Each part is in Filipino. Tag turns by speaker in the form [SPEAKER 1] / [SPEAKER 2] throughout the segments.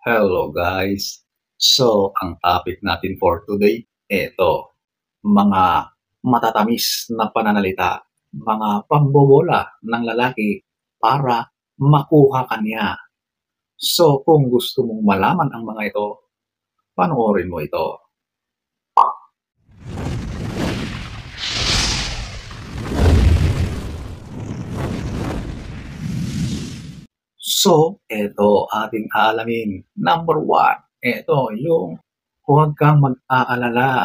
[SPEAKER 1] Hello guys. So, ang topic natin for today, eto, mga matatamis na pananalita, mga pambobola ng lalaki para makuha ka niya. So, kung gusto mong malaman ang mga ito, panoorin mo ito. So, eto ating aalamin. Number 1, eto yung huwag kang mag-aalala.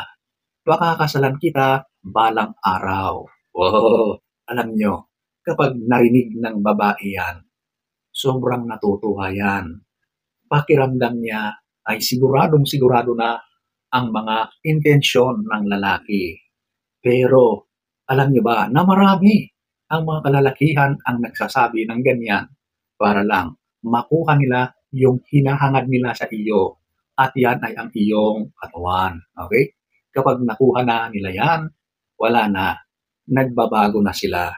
[SPEAKER 1] Pakakasalan kita balang araw. Wow! Alam nyo, kapag narinig ng babae yan, sobrang natutuwa yan. Pakiramdam niya ay siguradong-sigurado na ang mga intensyon ng lalaki. Pero alam niyo ba na marami ang mga kalalakihan ang nagsasabi ng ganyan para lang makuha nila yung hinahangad nila sa iyo at yan ay ang iyong katawan. Okay? Kapag nakuha na nila yan, wala na. Nagbabago na sila.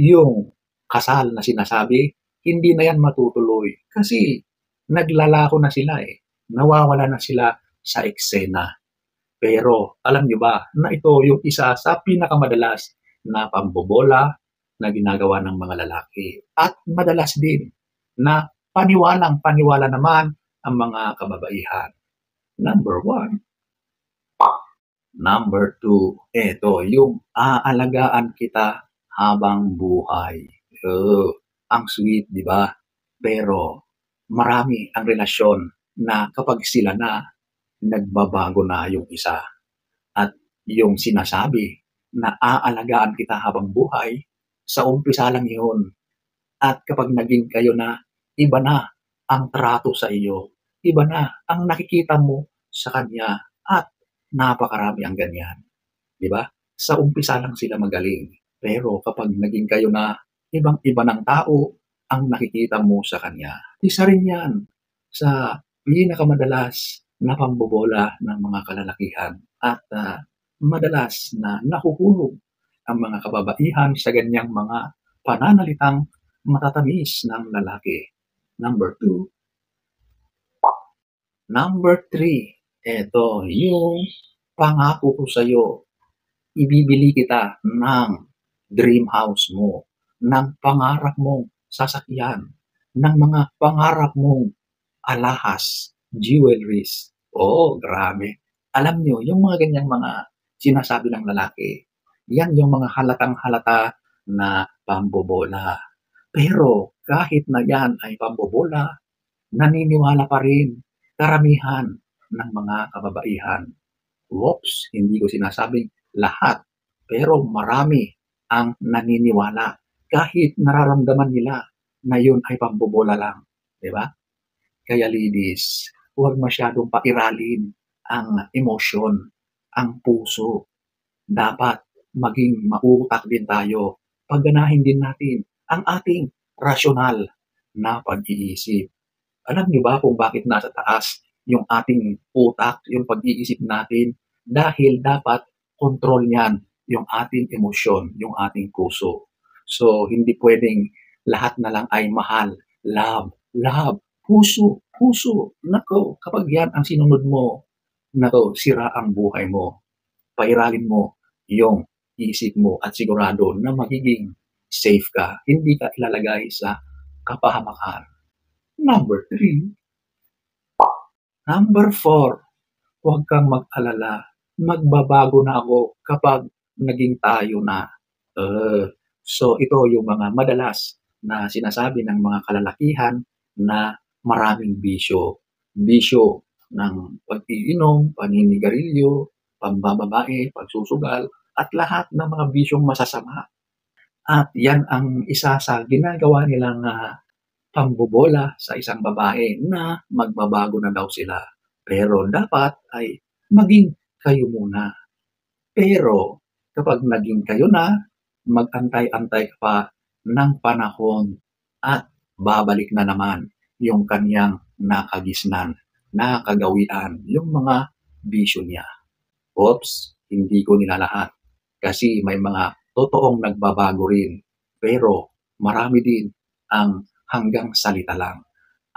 [SPEAKER 1] Yung kasal na sinasabi, hindi na yan matutuloy kasi naglalako na sila eh. Nawawala na sila sa eksena. Pero alam niyo ba na ito yung isa sa pinakamadalas na pambobola na ginagawa ng mga lalaki. At madalas din na paniwalang-paniwala naman ang mga kababaihan. Number 1. Number 2, eto yung aalagaan kita habang buhay. Ang sweet, di ba? Pero marami ang relasyon na kapag sila na, nagbabago na yung isa. At yung sinasabi na aalagaan kita habang buhay, sa umpisa lang yun. At kapag naging kayo na, iba na ang trato sa iyo. Iba na ang nakikita mo sa kanya. At napakarami ang ganyan. Di ba? Sa umpisa lang sila magaling. Pero kapag naging kayo na, ibang-iba ng tao ang nakikita mo sa kanya. Isa rin yan sa pinakamadalas na pambobola ng mga kalalakihan at madalas na nahuhulog ang mga kababaihan sa ganyang mga pananalitang matatamis ng lalaki. Number 2. Number 3, eto yung pangako ko sa'yo. Ibibili kita ng dream house mo, ng pangarap mong sasakyan, ng mga pangarap mong alahas, jewelries. Oo, grabe. Alam nyo, yung mga ganyang mga sinasabi ng lalaki, yan yung mga halatang-halata na pambobola. Pero kahit na yan ay pambobola, naniniwala pa rin karamihan ng mga kababaihan. Whoops, hindi ko sinasabing lahat, pero marami ang naniniwala kahit nararamdaman nila na yun ay pambobola lang. Diba? Kaya ladies, huwag masyadong pairalin ang emosyon, ang puso. Dapat maging mautak din tayo. Pagganahin din natin ang ating rasyonal na pag-iisip. Alam niyo ba kung bakit nasa taas yung ating utak, yung pag-iisip natin? Dahil dapat control niyan yung ating emosyon, yung ating puso. So, hindi pwedeng lahat na lang ay mahal, love, puso, puso. Nako, kapag yan ang sinunod mo, nako, sira ang buhay mo. Pairalin mo yung isip mo at sigurado na magiging safe ka. Hindi ka ilalagay sa kapahamakan. Number 3. Number 4, huwag kang mag-alala. Magbabago na ako kapag naging tayo na. So ito yung mga madalas na sinasabi ng mga kalalakihan na maraming bisyo. Bisyo ng pag-iinom, paninigarilyo, pambababae, pagsusugal, at lahat ng mga bisyong masasama. At yan ang isa sa ginagawa nilang pambobola sa isang babae na magbabago na daw sila. Pero dapat ay maging kayo muna. Pero kapag naging kayo na, mag-antay-antay ka pa ng panahon at babalik na naman yung kanyang nakagisnan, nakagawian, yung mga bisyo niya. Oops, hindi ko nilalahat. Kasi may mga totoong nagbabago rin. Pero marami din ang hanggang salita lang.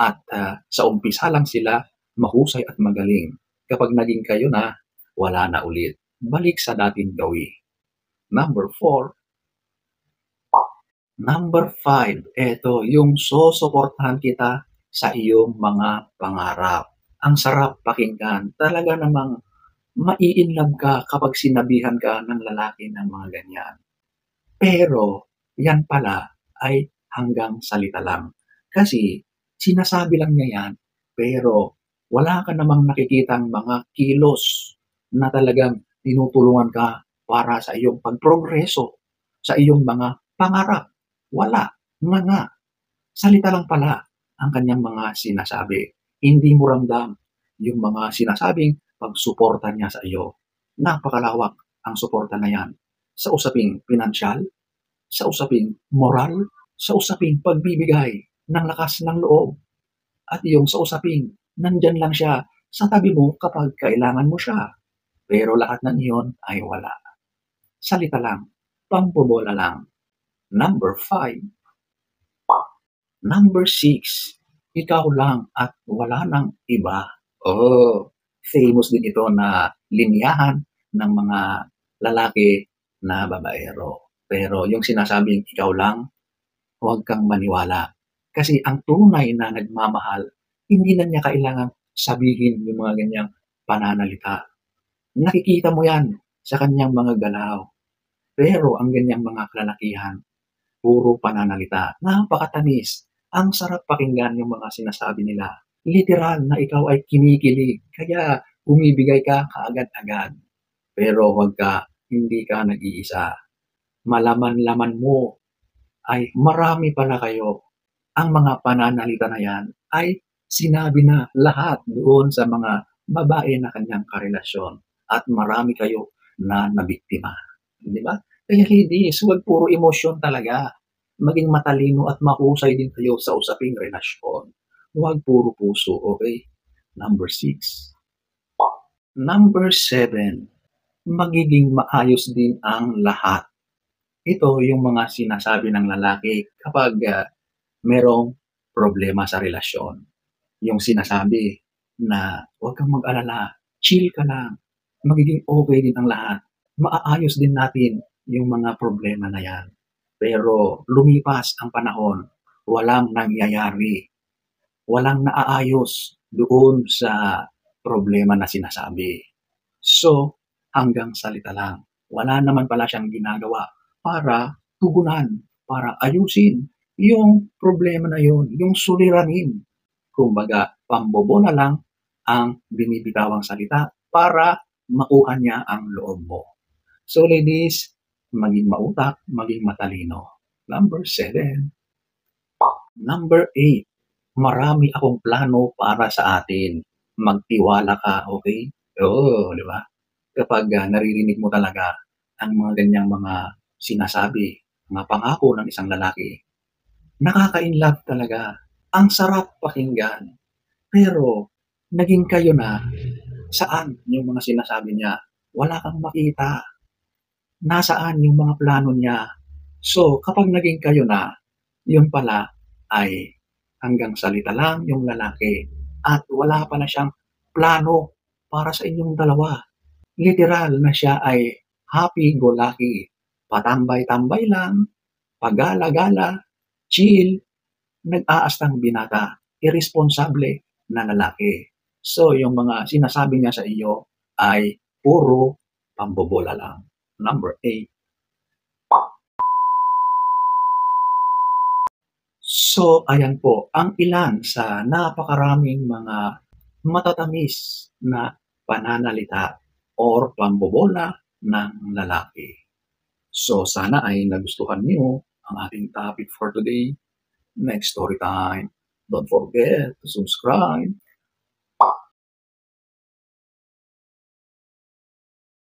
[SPEAKER 1] At sa umpisa lang sila mahusay at magaling. Kapag naging kayo na, wala na ulit. Balik sa dating gawi. Number 4. Number 5, eto yung susuportahan kita sa iyong mga pangarap. Ang sarap pakinggan. Talaga namang mai-inlove ka kapag sinabihan ka ng lalaki ng mga ganyan. Pero yan pala ay hanggang salita lang. Kasi sinasabi lang niya yan, pero wala ka namang nakikitang mga kilos na talagang tinutulungan ka para sa iyong pagprogreso, sa iyong mga pangarap. Wala. Nga. Salita lang pala ang kanyang mga sinasabi. Hindi mo ramdam yung mga sinasabing pagsuporta niya sa iyo. Napakalawak ang suporta na yan. Sa usaping pinansyal, sa usaping moral, sa usaping pagbibigay ng lakas ng loob, at yung sa usaping nandyan lang siya sa tabi mo kapag kailangan mo siya. Pero lahat ng iyon ay wala. Salita lang, pambobola lang. Number 5. Number 6, ikaw lang at wala nang iba. Oh, famous din ito na linyahan ng mga lalaki na babaero. Pero yung sinasabing ikaw lang, huwag kang maniwala. Kasi ang tunay na nagmamahal, hindi na niya kailangang sabihin yung mga ganyang pananalita. Nakikita mo yan sa kanyang mga galaw. Pero ang ganyang mga kalalakihan, puro pananalita. Napakatamis. Ang sarap pakinggan yung mga sinasabi nila. Literal na ikaw ay kinikilig. Kaya bumibigay ka kaagad-agad. Pero hindi ka nag-iisa. Malaman-laman mo ay marami pala kayo. Ang mga pananalita na yan ay sinabi na lahat doon sa mga babae na kanyang karelasyon. At marami kayo na nabiktima. Di ba? Kaya ladies, huwag puro emosyon talaga. Maging matalino at mahusay din kayo sa usaping relasyon. Huwag puro puso, okay? Number 6. Number 7, magiging maayos din ang lahat. Ito yung mga sinasabi ng lalaki kapag merong problema sa relasyon. Yung sinasabi na huwag kang mag-alala, chill ka lang, magiging okay din ang lahat. Maaayos din natin yung mga problema na yan. Pero lumipas ang panahon, walang nangyayari. Walang naaayos doon sa problema na sinasabi. So, hanggang salita lang. Wala naman pala siyang ginagawa para tugunan, para ayusin yung problema na yun, yung suliranin. Kumbaga, pambobola lang ang binibitawang salita para makuha niya ang loob mo. So ladies, maging mautak, maging matalino. Number 7. Number 8, marami akong plano para sa atin. Magtiwala ka, okay? Oo, di ba? Kapag naririnig mo talaga ang mga ganyang mga sinasabi, mga pangako ng isang lalaki, nakaka-inlove talaga. Ang sarap pakinggan. Pero, naging kayo na, saan yung mga sinasabi niya? Wala kang makita. Nasaan yung mga plano niya? So, kapag naging kayo na, yun pala ay hanggang salita lang yung lalaki at wala pa na siyang plano para sa inyong dalawa. Literal na siya ay happy-go-lucky. Patambay-tambay lang, pagala-gala, chill, nag-aastang binata, irresponsable na lalaki. So, yung mga sinasabi niya sa iyo ay puro pambobola lang. Number 8. So, ayan po ang ilan sa napakaraming mga matatamis na pananalita or pambobola ng lalaki. So, sana ay nagustuhan niyo ang ating topic for today. Next story time. Don't forget to subscribe